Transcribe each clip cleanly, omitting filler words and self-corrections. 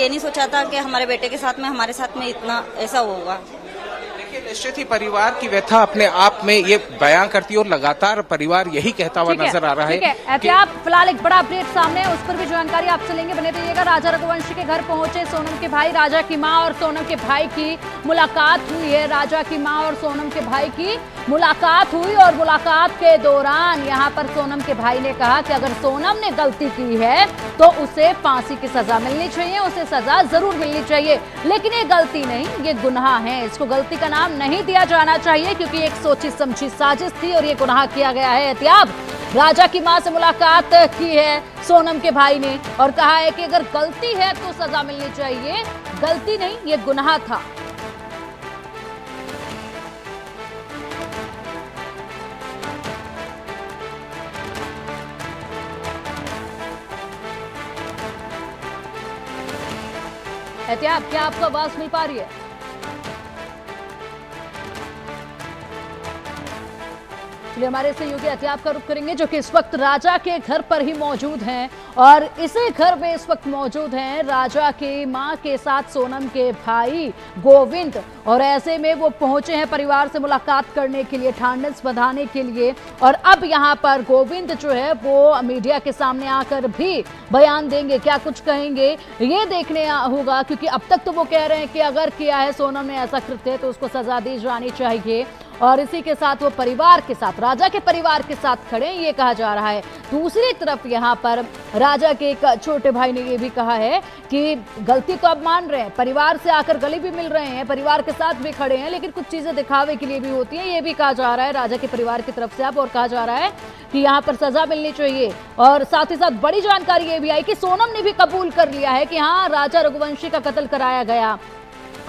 ये नहीं सोचा था कि हमारे बेटे के साथ में, हमारे साथ में इतना ऐसा होगा। निश्चित ही परिवार की व्यथा अपने आप में ये बयां करती है और लगातार परिवार यही कहता हुआ नजर आ रहा है। ठीक है एहतियात, फिलहाल एक बड़ा अपडेट सामने है, उस पर भी जानकारी आपसे लेंगे, बने रहिएगा। राजा रघुवंशी के घर पहुंचे सोनम के भाई, राजा की मां और सोनम के भाई की मुलाकात हुई है। राजा की मां और सोनम के भाई की मुलाकात हुई और मुलाकात के दौरान यहाँ पर सोनम के भाई ने कहा कि अगर सोनम ने गलती की है तो उसे फांसी की सजा मिलनी चाहिए, उसे सजा जरूर मिलनी चाहिए, लेकिन ये गलती नहीं, ये गुनाह है। इसको गलती का नाम नहीं दिया जाना चाहिए क्योंकि एक सोची समझी साजिश थी और ये गुनाह किया गया है। एहतियात, राजा की मां से मुलाकात की है सोनम के भाई ने और कहा है कि अगर गलती है तो सजा मिलनी चाहिए, गलती नहीं, ये गुनाह था। एहतियात, क्या आपको आवाज मिल पा रही है? चलिए हमारे सहयोगी एहतियात का रुख करेंगे जो कि इस वक्त राजा के घर पर ही मौजूद हैं और इसी घर में इस वक्त मौजूद हैं राजा की मां के साथ सोनम के भाई गोविंद, और ऐसे में वो पहुंचे हैं परिवार से मुलाकात करने के लिए, ढांढस बंधाने के लिए। और अब यहाँ पर गोविंद जो है वो मीडिया के सामने आकर भी बयान देंगे, क्या कुछ कहेंगे ये देखने होगा, क्योंकि अब तक तो वो कह रहे हैं कि अगर किया है सोनम ने ऐसा कृत्य तो उसको सजा दी जानी चाहिए और इसी के साथ वो परिवार के साथ, राजा के परिवार के साथ खड़े, ये कहा जा रहा है। दूसरी तरफ यहाँ पर राजा के एक छोटे भाई ने ये भी कहा है कि गलती तो अब मान रहे हैं, परिवार से आकर गले भी मिल रहे हैं, परिवार के साथ भी खड़े हैं, लेकिन कुछ चीजें दिखावे के लिए भी होती हैं, ये भी कहा जा रहा है राजा के परिवार की तरफ से अब। और कहा जा रहा है कि यहाँ पर सजा मिलनी चाहिए और साथ ही साथ बड़ी जानकारी ये भी आई कि सोनम ने भी कबूल कर लिया है कि हाँ राजा रघुवंशी का कत्ल कराया गया।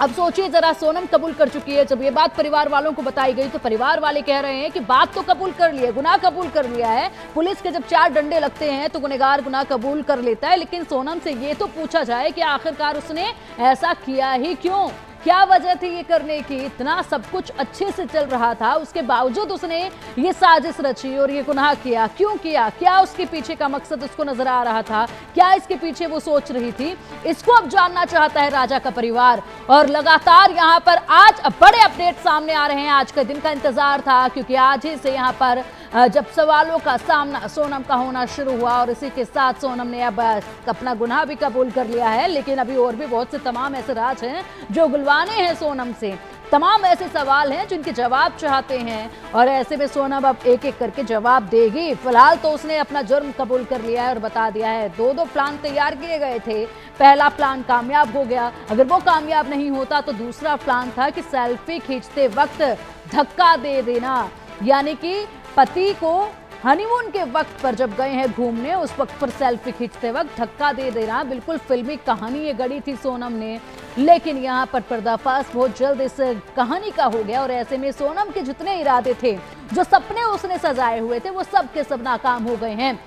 अब सोचिए जरा, सोनम कबूल कर चुकी है, जब ये बात परिवार वालों को बताई गई तो परिवार वाले कह रहे हैं कि बात तो कबूल कर ली है, गुनाह कबूल कर लिया है। पुलिस के जब 4 डंडे लगते हैं तो गुनहगार गुनाह कबूल कर लेता है, लेकिन सोनम से ये तो पूछा जाए कि आखिरकार उसने ऐसा किया ही क्यों, क्या वजह थी ये करने की। इतना सब कुछ अच्छे से चल रहा था, उसके बावजूद उसने ये साजिश रची और ये गुनाह किया, क्यों किया, क्या उसके पीछे का मकसद उसको नजर आ रहा था, क्या इसके पीछे वो सोच रही थी, इसको अब जानना चाहता है राजा का परिवार। और लगातार यहाँ पर आज बड़े अपडेट सामने आ रहे हैं, आज का दिन का इंतजार था क्योंकि आज ही से यहाँ पर जब सवालों का सामना सोनम का होना शुरू हुआ और इसी के साथ सोनम ने अब अपना गुनाह भी कबूल कर लिया है, लेकिन अभी और भी बहुत से तमाम ऐसे राज हैं जो गुलवाने हैं सोनम से, तमाम ऐसे सवाल हैं जिनके जवाब चाहते हैं और ऐसे में सोनम अब एक एक करके जवाब देगी। फिलहाल तो उसने अपना जुर्म कबूल कर लिया है और बता दिया है। 2 प्लान तैयार किए गए थे, पहला प्लान कामयाब हो गया, अगर वो कामयाब नहीं होता तो दूसरा प्लान था कि सेल्फी खींचते वक्त धक्का दे देना, यानी कि पति को हनीमून के वक्त पर जब गए हैं घूमने उस वक्त पर सेल्फी खींचते वक्त धक्का दे देना। बिल्कुल फिल्मी कहानी ये गढ़ी थी सोनम ने, लेकिन यहाँ पर पर्दाफाश बहुत जल्द इस कहानी का हो गया और ऐसे में सोनम के जितने इरादे थे, जो सपने उसने सजाए हुए थे, वो सब के सब नाकाम हो गए हैं,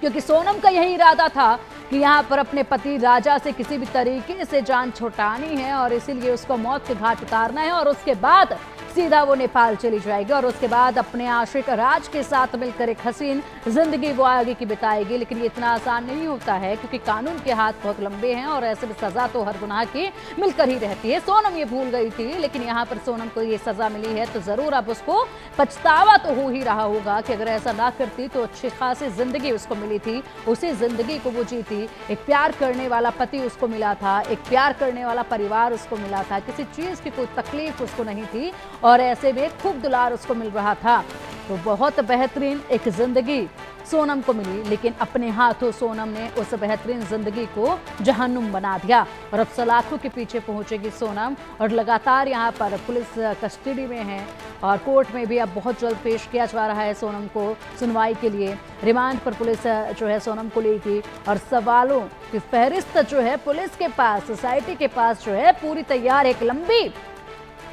क्योंकि सोनम का यही इरादा था कि यहाँ पर अपने पति राजा से किसी भी तरीके से जान छुटानी है और इसीलिए उसको मौत के घाट उतारना है और उसके बाद सीधा वो नेपाल चली जाएगी और उसके बाद अपने आशिक राज के साथ मिलकर एक हसीन जिंदगी वो आगे की बिताएगी। लेकिन ये इतना आसान नहीं होता है क्योंकि कानून के हाथ बहुत लंबे हैं और ऐसे में सजा तो हर गुनाह की मिलकर ही रहती है। सोनम ये भूल गई थी, लेकिन यहाँ पर सोनम को ये सजा मिली है तो जरूर अब उसको पछतावा तो हो ही रहा होगा कि अगर ऐसा ना करती तो अच्छी खासी जिंदगी उसको मिली थी, उसी जिंदगी को वो जीती, एक प्यार करने वाला पति उसको मिला था, एक प्यार करने वाला परिवार उसको मिला था, किसी चीज की कोई तकलीफ उसको नहीं थी और ऐसे में खूब दुलार उसको मिल रहा था। तो बहुत बेहतरीन एक जिंदगी सोनम को मिली, लेकिन अपने हाथों सोनम ने उस बेहतरीन जिंदगी को जहन्नुम बना दिया और अब सलाखों के पीछे पहुंचेगी सोनम और लगातार यहाँ पर पुलिस कस्टडी में है और कोर्ट में भी अब बहुत जल्द पेश किया जा रहा है सोनम को सुनवाई के लिए। रिमांड पर पुलिस जो है सोनम को लेगी और सवालों की फहरिस्त जो है पुलिस के पास, सोसाइटी के पास जो है पूरी तैयार, एक लंबी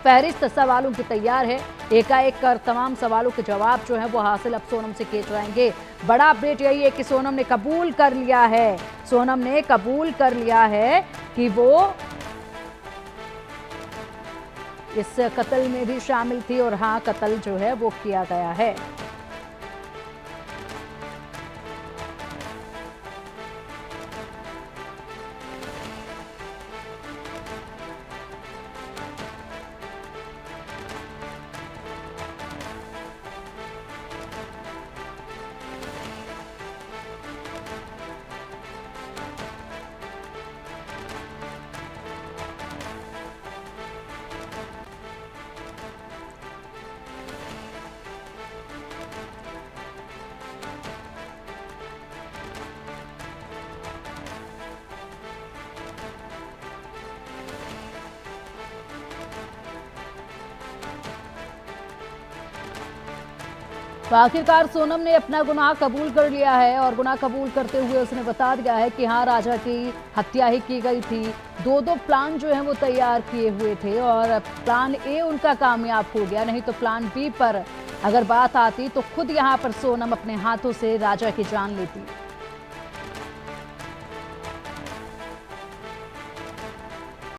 फहरिस्त सवालों की तैयार है। एकाएक कर तमाम सवालों के जवाब जो है वो हासिल अब सोनम से किए जाएंगे। बड़ा अपडेट यही है कि सोनम ने कबूल कर लिया है, सोनम ने कबूल कर लिया है कि वो इस कत्ल में भी शामिल थी और हाँ, कत्ल जो है वो किया गया है। तो आखिरकार सोनम ने अपना गुनाह कबूल कर लिया है और गुनाह कबूल करते हुए उसने बता दिया है कि हाँ, राजा की हत्या ही की गई थी। दो प्लान जो है वो तैयार किए हुए थे और प्लान ए उनका कामयाब हो गया, नहीं तो प्लान बी पर अगर बात आती तो खुद यहाँ पर सोनम अपने हाथों से राजा की जान लेती।